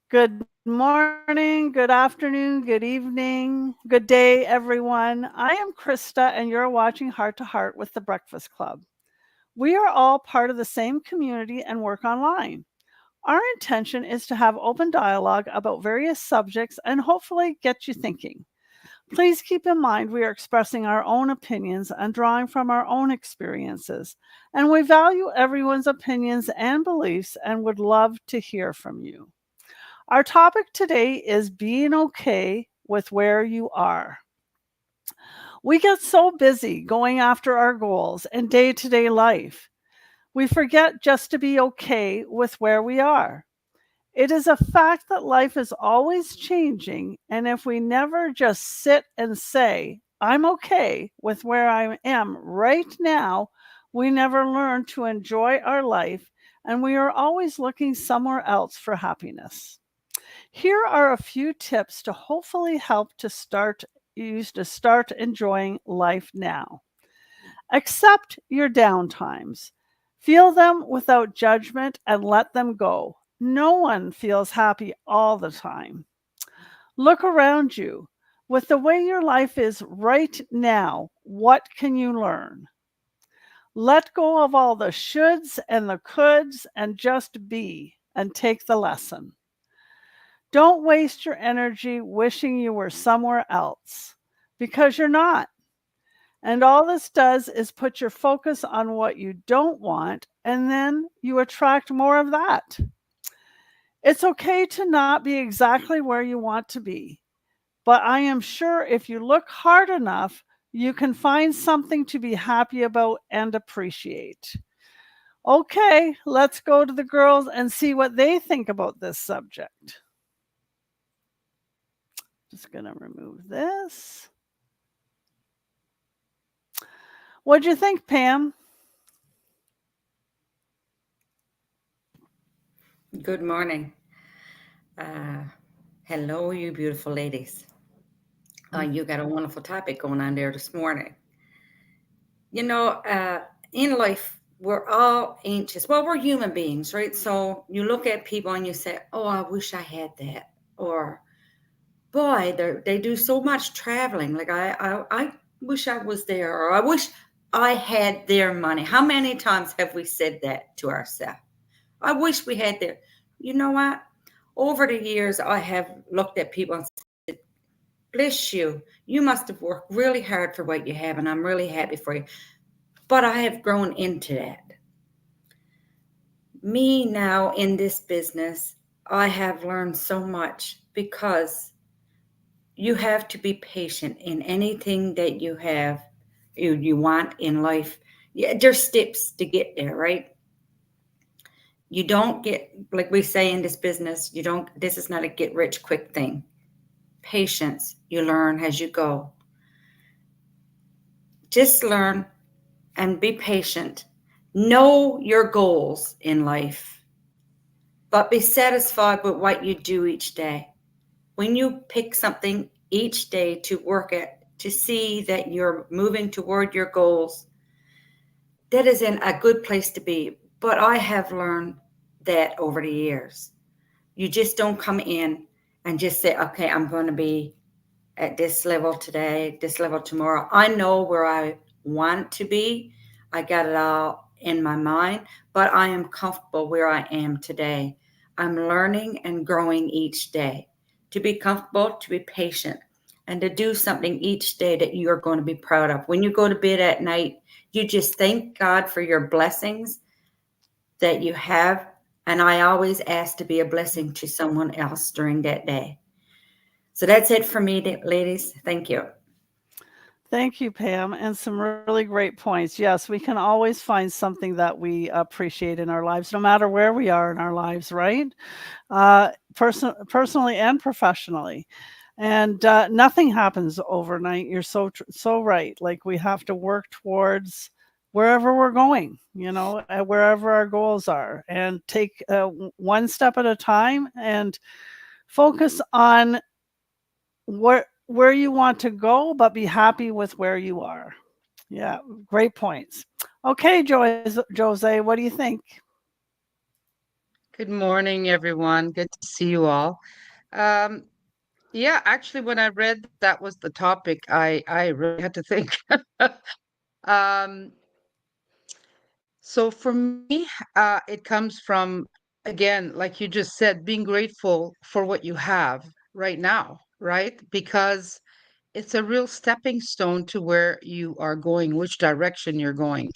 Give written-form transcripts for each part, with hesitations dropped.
Good morning, good afternoon, good evening, good day, everyone. I am Krista, and you're watching Heart to Heart with the Breakfast Club. We are all part of the same community and work online. Our intention is to have open dialogue about various subjects and hopefully get you thinking. Please keep in mind we are expressing our own opinions and drawing from our own experiences, and we value everyone's opinions and beliefs and would love to hear from you. Our topic today is being okay with where you are. We get so busy going after our goals and day to day life, we forget just to be okay with where we are. It is a fact that life is always changing, and if we never just sit and say, I'm okay with where I am right now, we never learn to enjoy our life, and we are always looking somewhere else for happiness. Here are a few tips to hopefully help to start enjoying life now. Accept your downtimes. Feel them without judgment and let them go. No one feels happy all the time. Look around you. With the way your life is right now, what can you learn? Let go of all the shoulds and the coulds and just be and take the lesson. Don't waste your energy wishing you were somewhere else because you're not. And all this does is put your focus on what you don't want, and then you attract more of that. It's okay to not be exactly where you want to be, but I am sure if you look hard enough, you can find something to be happy about and appreciate. Okay, let's go to the girls and see what they think about this subject. Just going to remove this. What'd you think, Pam? Good morning. Uh, Hello, you beautiful ladies. You got a wonderful topic going on there this morning. You know, in life, we're all anxious. Well, we're human beings, right? So you look at people and you say, "Oh, I wish I had that," or "Boy, they do so much traveling. Like I wish I was there," or "I wish I had their money." How many times have we said that to ourselves? I wish we had their. You know what? Over the years, I have looked at people and bless you. You must have worked really hard for what you have, and I'm really happy for you. But I have grown into that. Me now in this business, I have learned so much because you have to be patient in anything that you want in life. Yeah, there's steps to get there, right? You don't get, like we say in this business, you don't, this is not a get rich quick thing. Patience, you learn as you go. Just learn and be patient. Know your goals in life, but be satisfied with what you do each day. When you pick something each day to work at, to see that you're moving toward your goals, that is in a good place to be. But I have learned that over the years. You just don't come in and just say, okay, I'm going to be at this level today, this level tomorrow. I know where I want to be. I got it all in my mind, but I am comfortable where I am today. I'm learning and growing each day. To be comfortable, to be patient, and to do something each day that you're going to be proud of. When you go to bed at night, you just thank God for your blessings that you have. And I always ask to be a blessing to someone else during that day. So that's it for me, ladies. Thank you. Thank you, Pam, and some really great points. Yes, we can always find something that we appreciate in our lives, no matter where we are in our lives, right? Personally and professionally. And nothing happens overnight. You're so right. Like we have to work towards wherever we're going, wherever our goals are, and take one step at a time and focus on where you want to go, but be happy with where you are. Yeah, great points. Okay, Jose, what do you think? Good morning, everyone. Good to see you all. Um, yeah, actually, when I read that was the topic, I really had to think. Um, so for me, it comes from, again, like you just said, being grateful for what you have right now, right? Because it's a real stepping stone to where you are going, which direction you're going.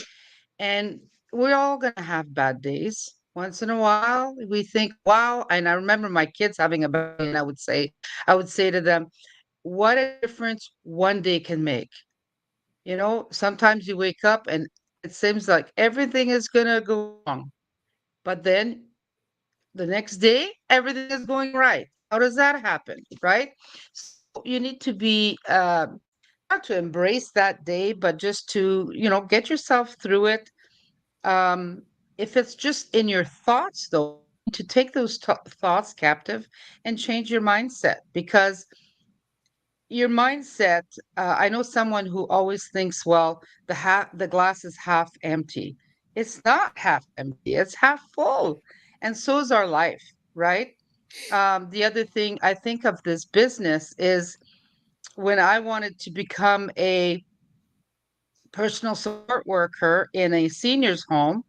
And we're all going to have bad days. Once in a while, we think, wow. And I remember my kids having a bad day, and I would say to them, what a difference one day can make. You know, sometimes you wake up and it seems like everything is going to go wrong. But then the next day, everything is going right. How does that happen? Right? So you need to be, not to embrace that day, but just to, get yourself through it. um, if it's just in your thoughts, though, to take those thoughts captive and change your mindset, because your mindset, I know someone who always thinks, well, the glass is half empty. It's not half empty, it's half full. And so is our life, right? The other thing I think of this business is when I wanted to become a personal support worker in a seniors home,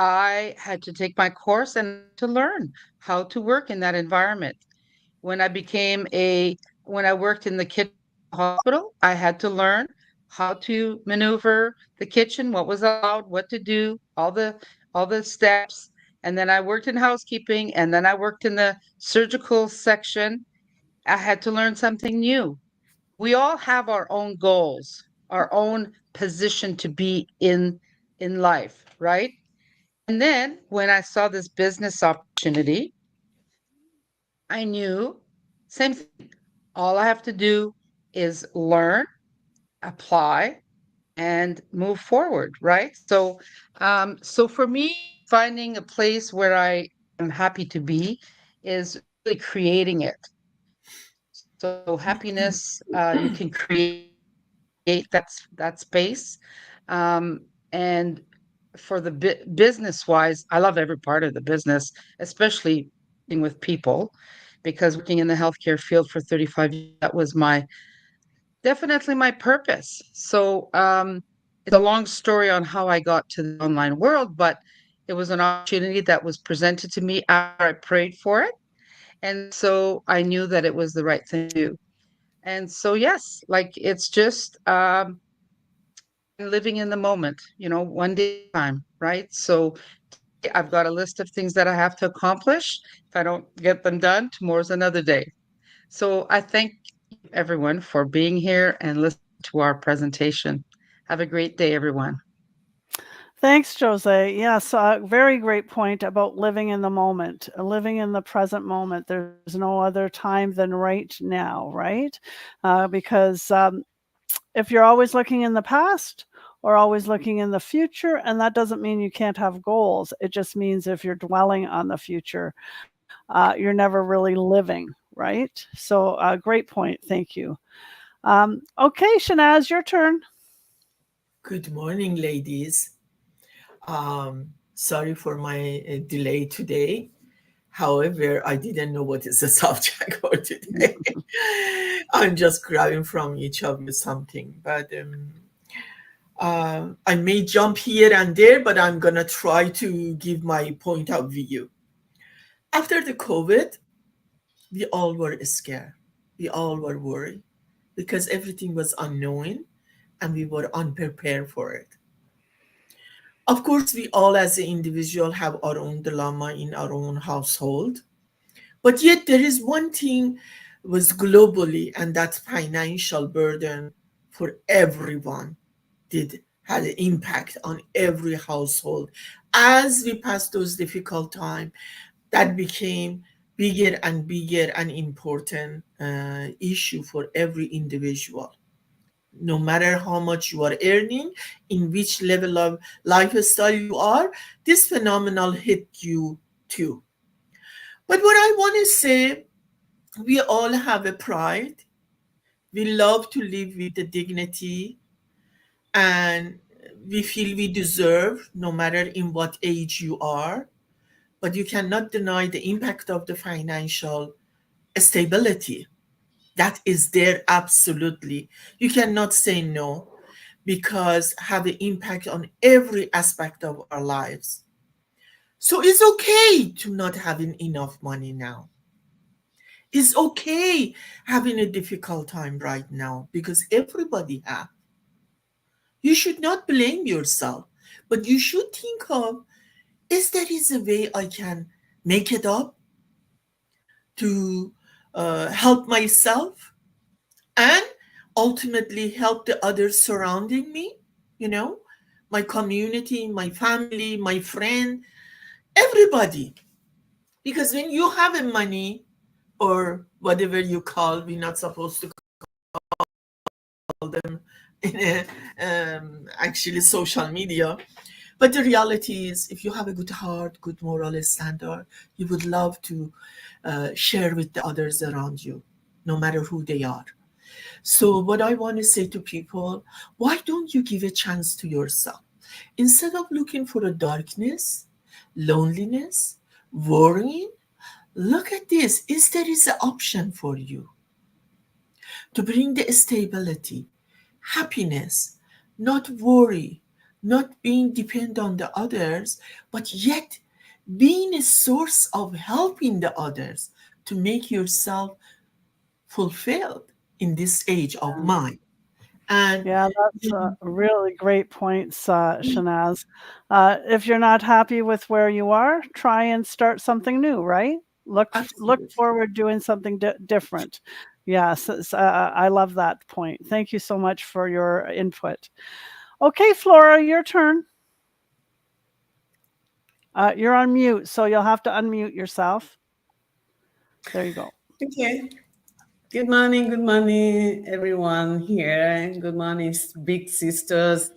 I had to take my course and to learn how to work in that environment. When I became a when I worked in the kitchen hospital, I had to learn how to maneuver the kitchen, what was allowed, what to do, all the steps. And then I worked in housekeeping, and then I worked in the surgical section. I had to learn something new. We all have our own goals, our own position to be in life, right? And then when I saw this business opportunity, I knew same thing. All I have to do is learn, apply, and move forward, right? So for me, finding a place where I am happy to be is really creating it. So happiness, you can create that space. And for the business wise, I love every part of the business, especially working with people, because working in the healthcare field for 35 years, that was my definitely my purpose. So it's a long story on how I got to the online world, but it was an opportunity that was presented to me after I prayed for it. And so I knew that it was the right thing to do. And so, yes, like it's just living in the moment, one day at a time, right? So I've got a list of things that I have to accomplish. If I don't get them done, tomorrow's another day. So I thank everyone for being here and listening to our presentation. Have a great day, everyone. Thanks, Jose. Yes, very great point about living in the moment, living in the present moment. There's no other time than right now, right? Because if you're always looking in the past or always looking in the future, and that doesn't mean you can't have goals. It just means if you're dwelling on the future, you're never really living, right? So, great point. Thank you. Okay, Shanaz, your turn. Good morning, ladies. Sorry for my delay today. However, I didn't know what is the subject for today. I'm just grabbing from each of you something, but I may jump here and there, but I'm gonna try to give my point of view. After the COVID, we all were scared. We all were worried because everything was unknown and we were unprepared for it. Of course, we all as an individual have our own dilemma in our own household. But yet there is one thing was globally, and that financial burden for everyone did had an impact on every household. As we passed those difficult times, that became bigger and bigger and important issue for every individual. No matter how much you are earning, in which level of lifestyle you are, this phenomenon hit you too. But what I want to say, we all have a pride. We love to live with the dignity, and we feel we deserve, no matter in what age you are. but you cannot deny the impact of the financial stability. That is there absolutely. You cannot say no because have an impact on every aspect of our lives. So it's okay to not having enough money now. It's okay having a difficult time right now because everybody have. You should not blame yourself, but you should think of, is there is a way I can make it up to help myself and ultimately help the others surrounding me, you know, my community, my family, my friend, everybody. Because when you have a money or whatever you call, we're not supposed to call them in actually social media. But the reality is, if you have a good heart, good moral standard, you would love to share with the others around you, no matter who they are. So, what I want to say to people, why don't you give a chance to yourself? Instead of looking for a darkness, loneliness, worrying, look at this. Is there is an option for you to bring the stability, happiness, not worry, not being dependent on the others, but yet being a source of helping the others to make yourself fulfilled in this age of mine. And Yeah, that's a really great point, Shanaz. If you're not happy with where you are, try and start something new, right? Look absolutely. forward doing something different. Yes, I love that point. Thank you so much for your input. Okay, Flora, your turn. You're on mute, so you'll have to unmute yourself. There you go. Okay. Good morning, everyone here. Good morning, big sisters.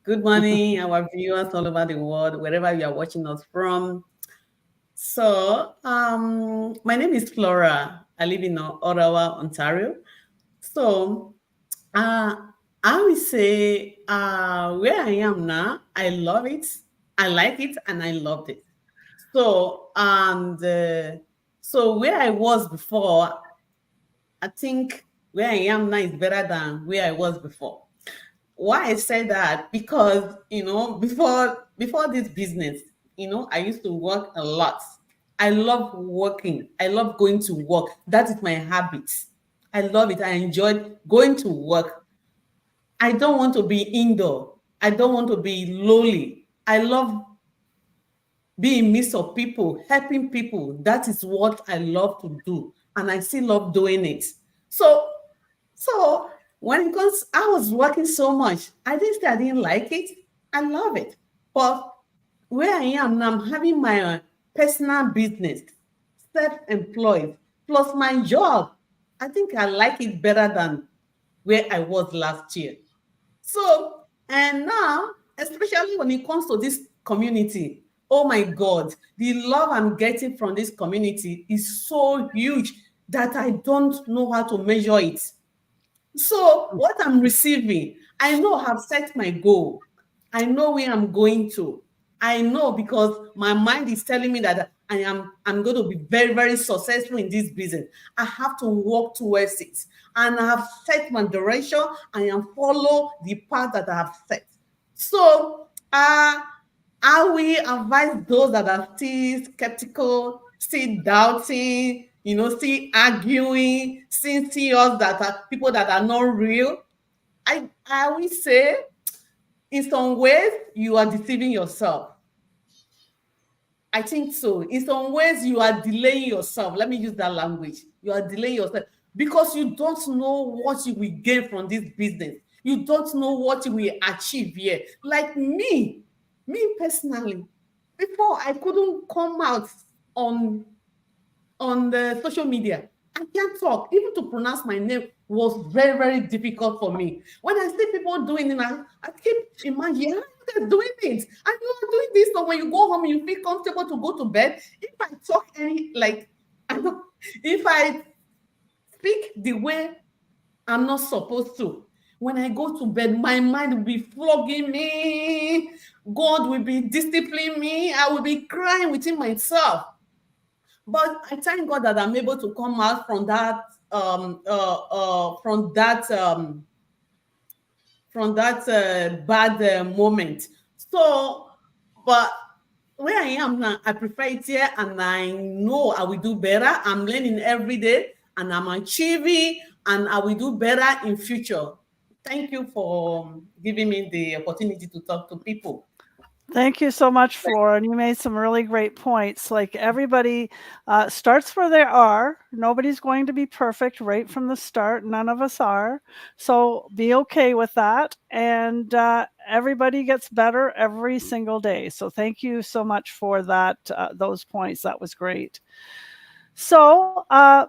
Good morning, our viewers all over the world, wherever you are watching us from. So, my name is Flora. I live in Ottawa, Ontario. So, I will say where I am now, I love it, I like it, and I loved it. So, so where I was before, I think where I am now is better than where I was before. Why I say that? Because before this business, I used to work a lot. I love working. I love going to work. That is my habit. I love it. I enjoyed going to work. I don't want to be indoor. I don't want to be lonely. I love being midst of people, helping people. That is what I love to do. And I still love doing it. So when it comes, I was working so much. I didn't say I didn't like it. I love it. But where I am now, I'm having my personal business, self-employed, plus my job. I think I like it better than where I was last year. So, and now, especially when it comes to this community, oh my God, the love I'm getting from this community is so huge that I don't know how to measure it. So what I'm receiving, I know I have set my goal. I know where I'm going to. I know because my mind is telling me that I'm going to be very, very successful in this business. I have to work towards it. And I have set my direction and I follow the path that I have set. So I will advise those that are still skeptical, still doubting, still arguing, still see us that are people that are not real. I will say, in some ways, you are deceiving yourself. I think so. In some ways, you are delaying yourself. Let me use that language. You are delaying yourself because you don't know what you will gain from this business. You don't know what you will achieve here. Like me personally, before I couldn't come out on the social media. I can't talk. Even to pronounce my name was very, very difficult for me. When I see people doing it, I keep imagining, how are you guys doing it? And you are doing this, so when you go home, you feel comfortable to go to bed. If I talk if I speak the way I'm not supposed to, when I go to bed, my mind will be flogging me. God will be disciplining me. I will be crying within myself. But I thank God that I'm able to come out from that bad moment. So, but where I am now, I prefer it here, and I know I will do better. I'm learning every day, and I'm achieving, and I will do better in future. Thank you for giving me the opportunity to talk to people. Thank you so much, Flora. And you made some really great points. Like everybody starts where they are. Nobody's going to be perfect right from the start. None of us are. So be okay with that. And everybody gets better every single day. So thank you so much for that. Those points. That was great. So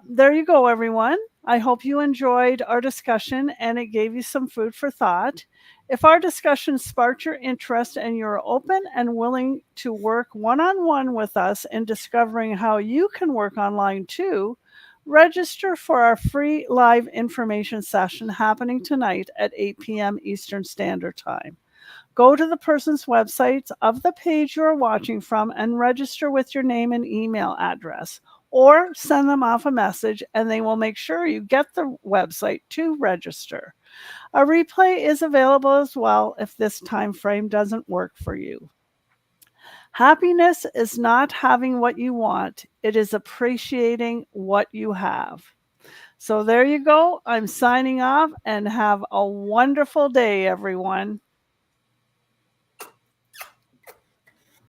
there you go, everyone. I hope you enjoyed our discussion and it gave you some food for thought. If our discussion sparked your interest and you're open and willing to work one-on-one with us in discovering how you can work online too, register for our free live information session happening tonight at 8 p.m. Eastern Standard Time. Go to the person's websites of the page you're watching from and register with your name and email address, or send them off a message and they will make sure you get the website to register. A replay is available as well if this time frame doesn't work for you. Happiness is not having what you want, it is appreciating what you have. So there you go. I'm signing off, and have a wonderful day, everyone.